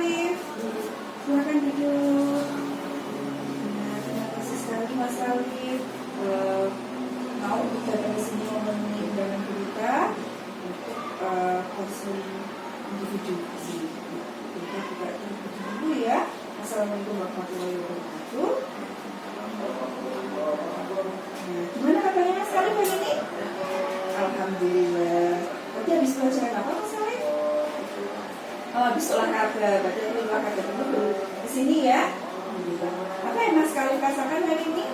Khalif. Silakan duduk. Nah, terima kasih sekali Mas Khalif. Mau kita dari sini memenuhi undangan berita untuk konseling individu di sini. Kita juga terlebih dulu ya. Assalamualaikum warahmatullahi wabarakatuh. Nah, gimana kabarnya Mas Khalif hari ini? Alhamdulillah. Tadi habis pelajaran apa Mas Khalif? Oh, habis olahraga. Berarti olahraga dulu di sini ya. Apa yang Mas Khalif rasakan hari ini?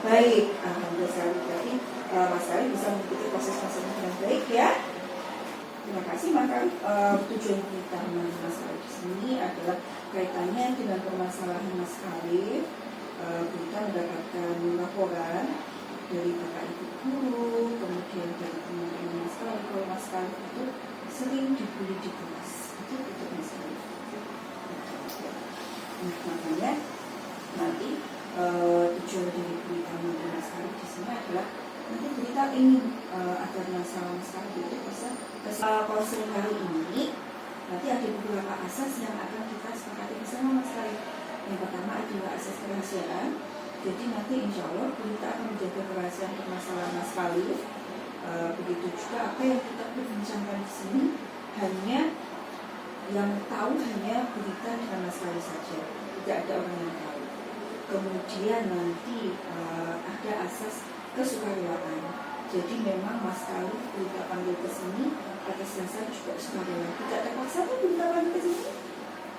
Baik, alhamdulillah sekali. Jadi Mas Khalif bisa mengikuti proses dengan baik ya. Terima kasih. Maka tujuan utama Mas Khalif di sini adalah kaitannya dengan permasalahan Mas Khalif. Kita mendapatkan laporan dari Bapak Ibu guru, kemudian dari teman-teman Mas Khalif kalau Mas Khalif itu sering dibully di kelas. Itu Mas Khalif. Nah, makanya nanti tujuan dari berita Mas Khalif di sini adalah nanti berita ingin agar masalah Mas Khalif itu bisa konseling hari ini. Nanti ada beberapa asas yang akan kita sepakati bersama Mas Khalif. Yang pertama adalah asas kerahasiaan. Jadi nanti insya Allah kita akan menjaga kerahasiaan permasalahan Mas Khalif. Begitu juga apa yang kita perbincangkan di sini hanya yang tahu hanya berita dengan Mas Khalif saja, tidak ada orang yang tahu. Kemudian nanti ada asas kesukarewaan. Jadi memang Mas Khalif kita panggil ke sini atas dasar juga sukarela. Tidak terpaksa pun kita panggil ke sini.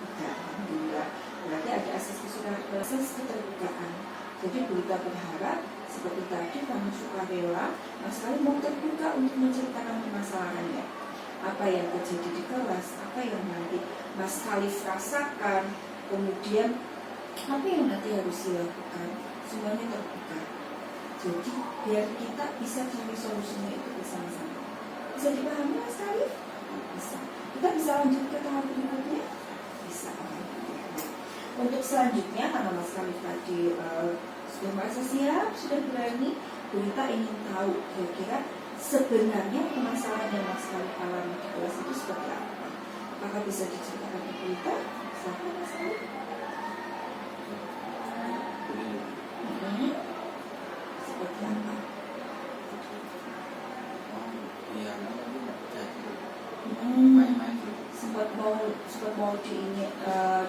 Tidak, alhamdulillah. Berarti ada asas kesukarewaan, asas keterbukaan. Jadi berita berharap seperti tadi kami sukarela, Mas Khalif mau terbuka untuk menceritakan permasalahannya. Apa yang terjadi di kelas, apa yang nanti Mas Khalif rasakan, kemudian apa yang nanti harus dilakukan, semuanya terbuka. Jadi biar kita bisa cari solusinya itu bersama-sama. Bisa dipahami Mas Khalif? Bisa. Kita bisa lanjut ke tahap berikutnya? Bisa. Untuk selanjutnya, karena Mas Khalif tadi sudah merasa siap, sudah berani, berita ingin tahu kira-kira sebenarnya permasalahan yang Mas Khalif alami di kelas itu seperti apa? Apakah bisa diceritakan di berita? Silakan Mas Khalif. Seperti apa? Sempat mau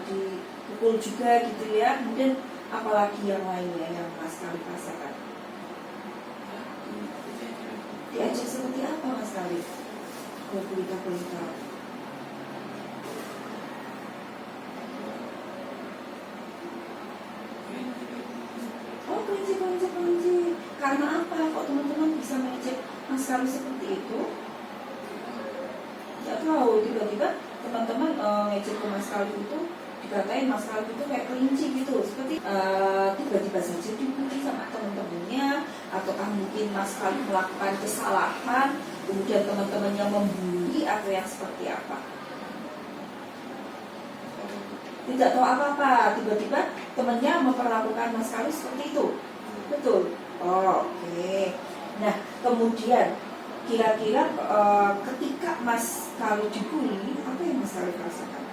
dipukul juga gitu ya. Kemudian apalagi yang lainnya yang Mas Khalif rasakan? Diajak seperti apa Mas Khalif? Berita-berita. Oh, kelinci. Karena apa? Kok teman-teman bisa mengejek Mas Khalif seperti itu? Ya tahu, tiba-tiba teman-teman ngejek ke Mas Khalif itu, dikatain Mas Khalif itu kayak kelinci gitu, seperti tiba-tiba saja dibully sama teman-temannya, ataukah mungkin Mas Khalif melakukan kesalahan, kemudian teman-temannya membuli atau yang seperti apa? Tidak tahu apa-apa, tiba-tiba temannya memperlakukan Mas Khalif seperti itu, betul? Oh, oke. Nah, kemudian kira-kira ketika Mas Khalif dibully, apa yang Mas Khalif rasakan?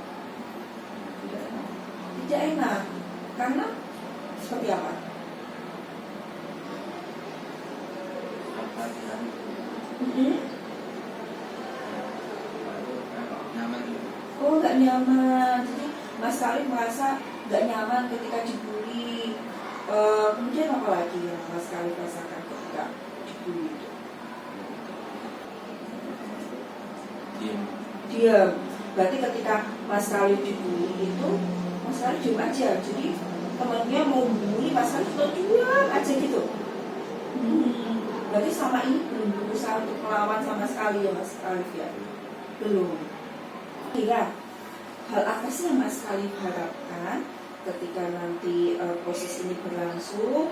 Tidak enak. Karena seperti apa? Oh, nggak nyaman. Jadi Mas Khalif merasa nggak nyaman ketika dibully. Kemudian apa lagi yang Mas Khalif rasakan ketika dibully itu? Diam. Berarti ketika Mas Khalif dibully itu Mas Khalif diam aja. Jadi temannya mau bully Mas Khalif diam aja gitu. Berarti sama ini belum berusaha untuk melawan sama sekali ya Mas Khalif ya? Belum. Kira hal apa sih yang Mas Khalif harapkan ketika nanti proses ini berlangsung,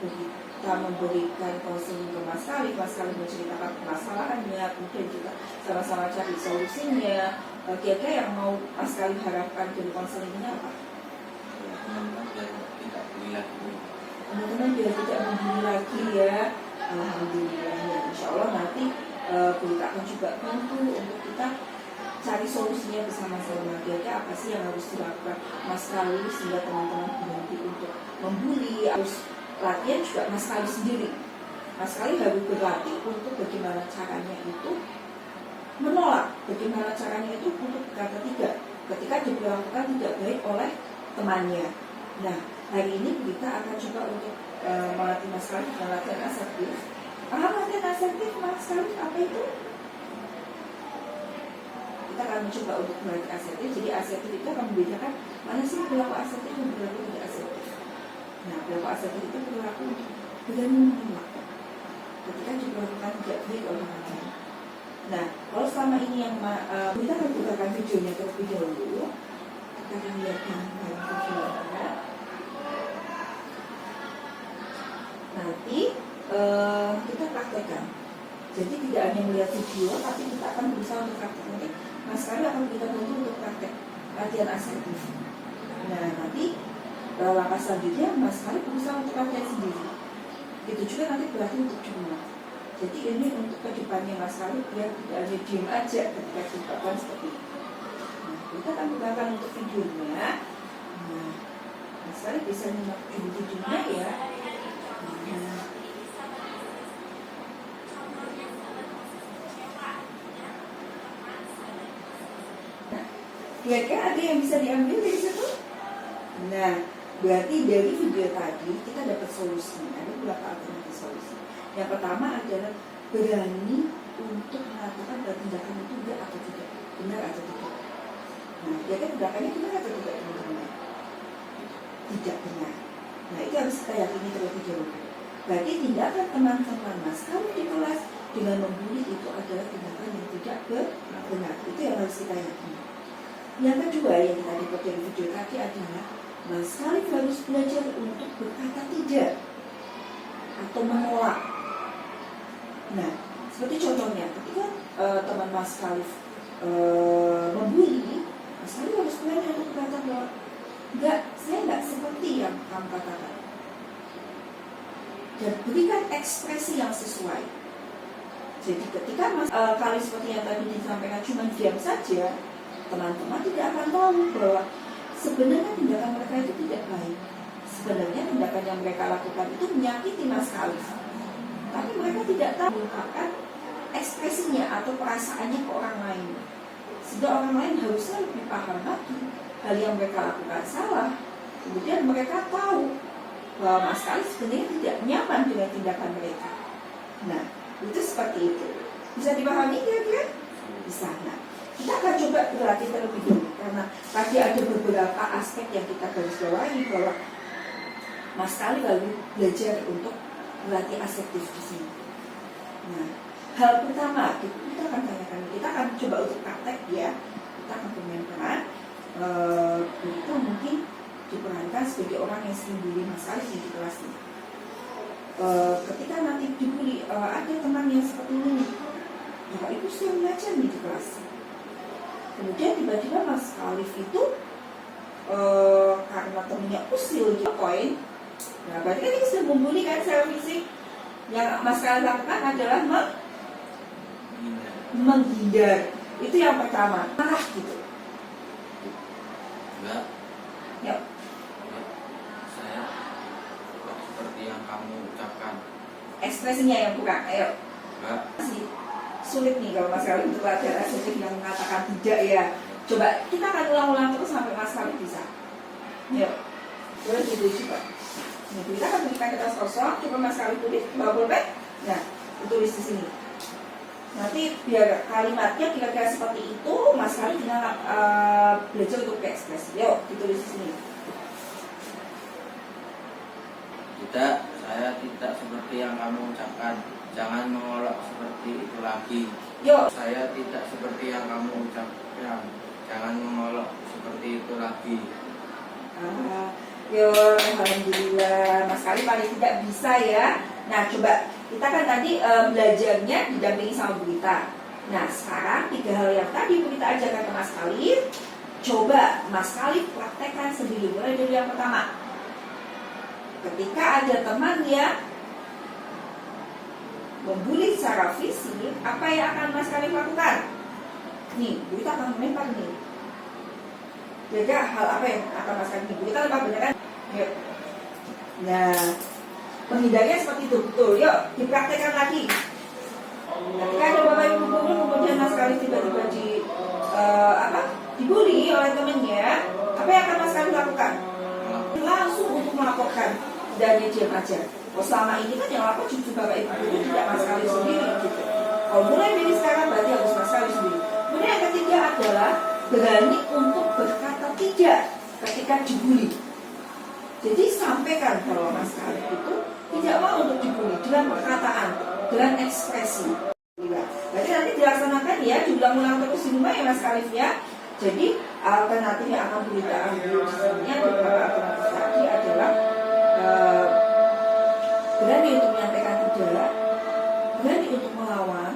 kita memberikan konseling ke Mas Khalif menceritakan permasalahannya, kemudian juga sama-sama cari solusinya. Kira-kira yang mau Mas Khalif harapkan dari konselingnya apa? Teman-teman biar tidak membuli lagi ya. Alhamdulillah ya, insya Allah nanti berita akan juga bantu untuk kita cari solusinya bersama-sama. Kira-kira apa sih yang harus dilakukan Mas Khalif sehingga teman-teman berhenti untuk membuli. Harus latihan juga Mas Khalif sendiri. Mas Khalif harus berlatih untuk bagaimana caranya itu menolak, bagaimana caranya itu untuk berkata tidak ketika diperlakukan tidak baik oleh temannya. Nah, hari ini kita akan coba untuk melatih Mas Khalif dengan latihan asertif. Latihan asertif Mas Khalif apa itu? Kita akan mencoba untuk melatih asertif. Jadi asertif itu akan membedakan mana sih perilaku asertif dan perilaku tidak asertif. Nah, perilaku asertif itu perilaku untuk berani menolak ketika diperlakukan tidak baik oleh orang lain. Nah, kalau selama ini yang kita akan bukakan videonya terlebih dahulu. Kita akan lihat videonya. Nanti kita praktekkan. Jadi tidak hanya melihat video, tapi kita akan berusaha untuk praktek. Nanti Mas Khalif akan kita bantu untuk praktek latihan asertif. Nah, nanti langkah selanjutnya Mas Khalif berusaha untuk latihan sendiri. Itu juga nanti berarti untuk cuma. Jadi ini untuk kedepannya Mas Khalif biar tidak hanya diam aja ketika diucapkan seperti itu. Nah, kita akan bukakan untuk videonya. Nah, Mas Khalif bisa nyimak videonya ya. Kira-kira ada yang bisa diambil dari situ? Nah, berarti dari video tadi kita dapat solusi. Ada beberapa alternatif solusi. Yang pertama adalah berani untuk mengatakan bahwa tindakan itu benar atau tidak, benar atau tidak. Nah, kira-kira tindakannya benar atau tidak, teman-teman? Tidak benar. Nah, itu harus kita yakini terlebih dahulu. Berarti tindakan teman-teman Mas kalau di kelas dengan membuli itu adalah tindakan yang tidak benar. Itu yang harus kita yakini. Yang kedua yang kita dapat dari video tadi adalah Mas Khalif harus belajar untuk berkata tidak atau menolak. Nah, seperti contohnya ketika teman Mas Khalif membuli, Mas Khalif harus belajar untuk berkata bahwa enggak, saya enggak seperti yang kamu katakan. Dan berikan ekspresi yang sesuai. Jadi ketika Mas Khalif seperti yang tadi disampaikan cuma diam saja, teman-teman tidak akan tahu bahwa sebenarnya tindakan mereka itu tidak baik. Sebenarnya tindakan yang mereka lakukan itu menyakiti Mas Khalif. Tapi mereka tidak tahu mengungkapkan ekspresinya atau perasaannya ke orang lain. Sehingga orang lain harusnya lebih paham lagi hal yang mereka lakukan salah. Kemudian mereka tahu bahwa Mas Khalif sebenarnya tidak nyaman dengan tindakan mereka. Nah, itu seperti itu. Bisa dipahami kira-kira? Bisa. Nah, kita akan coba berlatih terlebih dahulu karena tadi ada beberapa aspek yang kita garis bawahi bahwa Mas Khalif lalu belajar untuk berlatih asertif di sini. Nah, hal pertama kita akan tanyakan, kita akan coba untuk praktek ya. Kita akan bermain peran. Kita mungkin diperankan sebagai orang yang sering bully Mas Khalif di kelas ini. Ketika nanti dibully, ada teman yang seperti ini, Bapak Ibu sedang belajar di kelas. Kemudian tiba-tiba Mas Khalif itu karena temennya usil dia poin. Nah, berarti kan ini sudah membuli kan secara fisik. Yang Mas Khalif lakukan adalah menghindar. Itu yang pertama, marah gitu. Enggak. Ya. Saya seperti yang kamu ucapkan. Ekspresinya yang kurang. Ayo. Enggak. Masih sulit nih kalau Mas Khalif untuk latihan asertif yang mengatakan tidak ya. Coba kita akan ulang-ulang terus sampai Mas Khalif bisa. Yuk. Boleh coba. Nah, kita akan berikan kertas kosong. Coba Mas Khalif tulis bawa pulpen. Nah, tulis di sini. Nanti biar kalimatnya kira-kira seperti itu, Mas Khalif tinggal belajar untuk berekspresi. Yuk, ditulis di sini. Tidak, saya tidak seperti yang kamu ucapkan. Jangan mengolok seperti itu lagi. Yuk. Saya tidak seperti yang kamu ucapkan. Jangan mengolok seperti itu lagi. Yuk, alhamdulillah. Mas Khalif paling tidak bisa ya. Nah, coba kita kan tadi belajarnya didampingi sama Bu Rita. Nah, sekarang 3 hal yang tadi Bu Rita ajarkan ke Mas Khalif, coba Mas Khalif praktekkan sendiri. Mulai dari yang pertama. Ketika ada teman yang membuli secara fisik, apa yang akan Mas Khalif lakukan? Nih, Bu Rita akan melempar nih. Kira-kira hal apa yang akan Mas Kali? Bu Rita lempar bener kan? Yuk. Nah, penghindarnya seperti itu, betul. Yuk, dipraktekkan lagi. Ketika ada Bapak Ibu guru kemudian Mas Kali tiba-tiba dibully oleh temennya, apa yang akan Mas Kali lakukan? Langsung untuk melaporkan dan dia diam aja. Oh, selama ini kan yang lapor cucu Bapak Ibu guru tidak Mas Kali sendiri gitu. Kalau mulai dari sekarang berarti harus Mas Kali sendiri. Kemudian yang ketiga adalah berani untuk berkata tidak ketika dibully. Jadi sampaikan kalau Mas Kali itu tidak mau untuk dibully dengan perkataan, dengan ekspresi. Berarti nanti dilaksanakan ya, diulang-ulang terus di rumah ya Mas Khalif ya. Jadi alternatif yang akan kita ambil di sini ada beberapa alternatif tadi adalah berani untuk menyampaikan tidak, berani untuk melawan.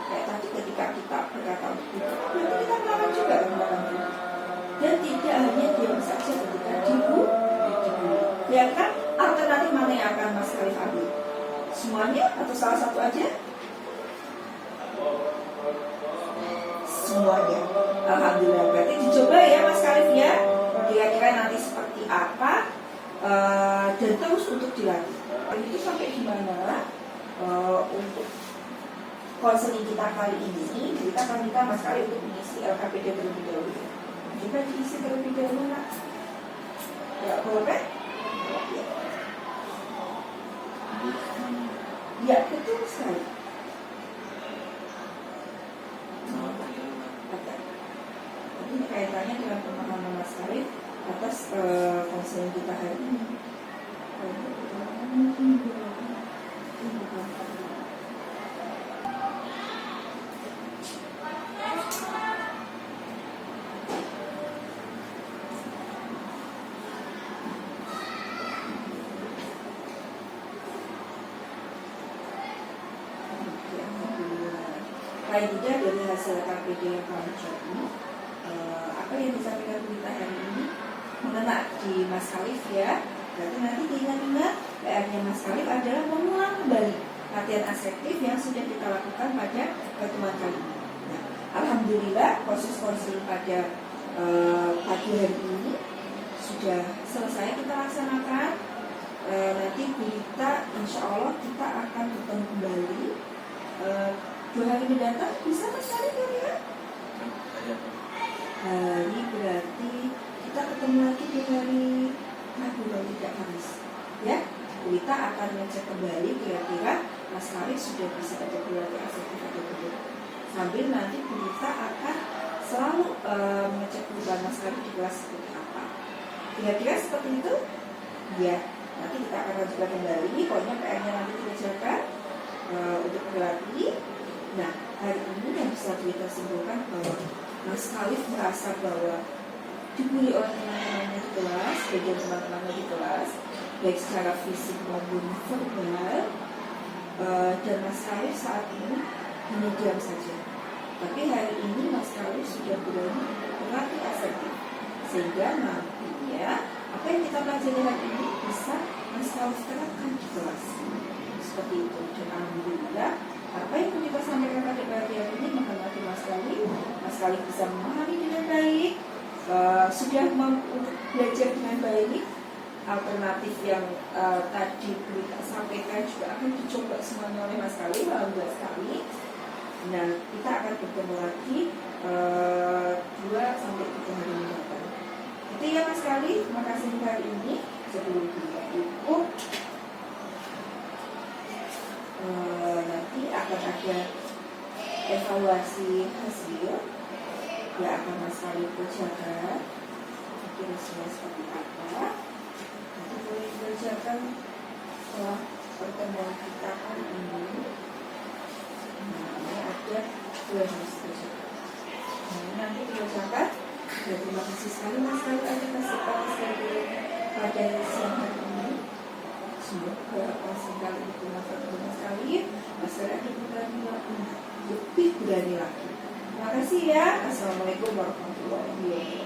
Kayak tadi ketika kita berkata untuk tidak, berarti kita melawan juga kan. Dan tidak hanya diam saja ketika dibully. Ya kan, alternatif mana yang akan Mas Khalif ambil? Semuanya atau salah satu aja? Semuanya. Alhamdulillah. Berarti dicoba ya Mas Khalif ya. Kira-kira nanti seperti apa dan terus untuk dilatih. Itu sampai di mana untuk konseling kita kali ini kita akan minta Mas Khalif untuk mengisi LKPD terlebih dahulu. Coba diisi terlebih dahulu nak. Ya, boleh? Ya, betul sekali. Ini kaitannya dengan pemahaman Mas Khalif atas konseling kita hari ini. Lain tidak dari hasil KPD yang kami cari, apa yang disampaikan kita hari ini mengena di Mas Khalif ya. Berarti nanti diingat-ingat PR-nya Mas Khalif adalah mengulang kembali latihan asertif yang sudah kita lakukan pada pertemuan kali ini. Nah, alhamdulillah proses konseling pada pagi hari ini sudah selesai kita laksanakan. Nanti kita insya Allah kita akan bertemu kembali 2 hari mendatang. Bisa Mas Khalif ya? Hari berarti kita ketemu lagi di hari Rabu dan tidak Kamis ya. Kita akan ngecek kembali kira-kira Mas Khalif sudah bisa ada berlatih asertif atau belum. Sambil nanti kita akan selalu mengecek perubahan Mas Khalif di kelas seperti apa. Kira-kira seperti itu ya. Nanti kita akan lanjutkan kembali. Pokoknya PR-nya nanti dikerjakan untuk berlatih. Nah, hari ini yang bisa kita simpulkan bahwa Mas Khalif merasa bahwa dibully oleh teman-temannya di kelas, bagian teman-temannya di kelas, baik secara fisik maupun verbal, dan Mas Khalif saat ini hanya diam saja. Tapi hari ini Mas Khalif sudah berani berlatih asertif, sehingga nantinya apa yang kita pelajari hari ini bisa Mas Khalif terapkan di kelas. Seperti itu. Dan alhamdulillah apa yang kita sampaikan pada pagi hari ini menghormati Mas Khalif bisa memahami dengan baik, sudah mampu belajar dengan baik. Alternatif yang tadi kita sampaikan juga akan dicoba semuanya oleh Mas Khalif. Alhamdulillah sekali. Nah, kita akan bertemu lagi 2 sampai 3 hari mendatang. Itu ya Mas Khalif. Terima kasih hari ini. Sebelum kita tutup, nanti akan ada evaluasi hasil yang akan Mas Khalif kerjakan. Kira-kira seperti apa? Nanti boleh dikerjakan setelah pertemuan kita hari ini. Nah, ini ada 2 yang harus dikerjakan. Nah, nanti dikerjakan. Terima kasih sekali Mas Khalif atas partisipasi pada siang hari ini. Semoga konseling itu bermanfaat untuk Mas Khalif. Mas Khalif lebih berani lagi. Terima kasih ya. Assalamualaikum warahmatullahi wabarakatuh.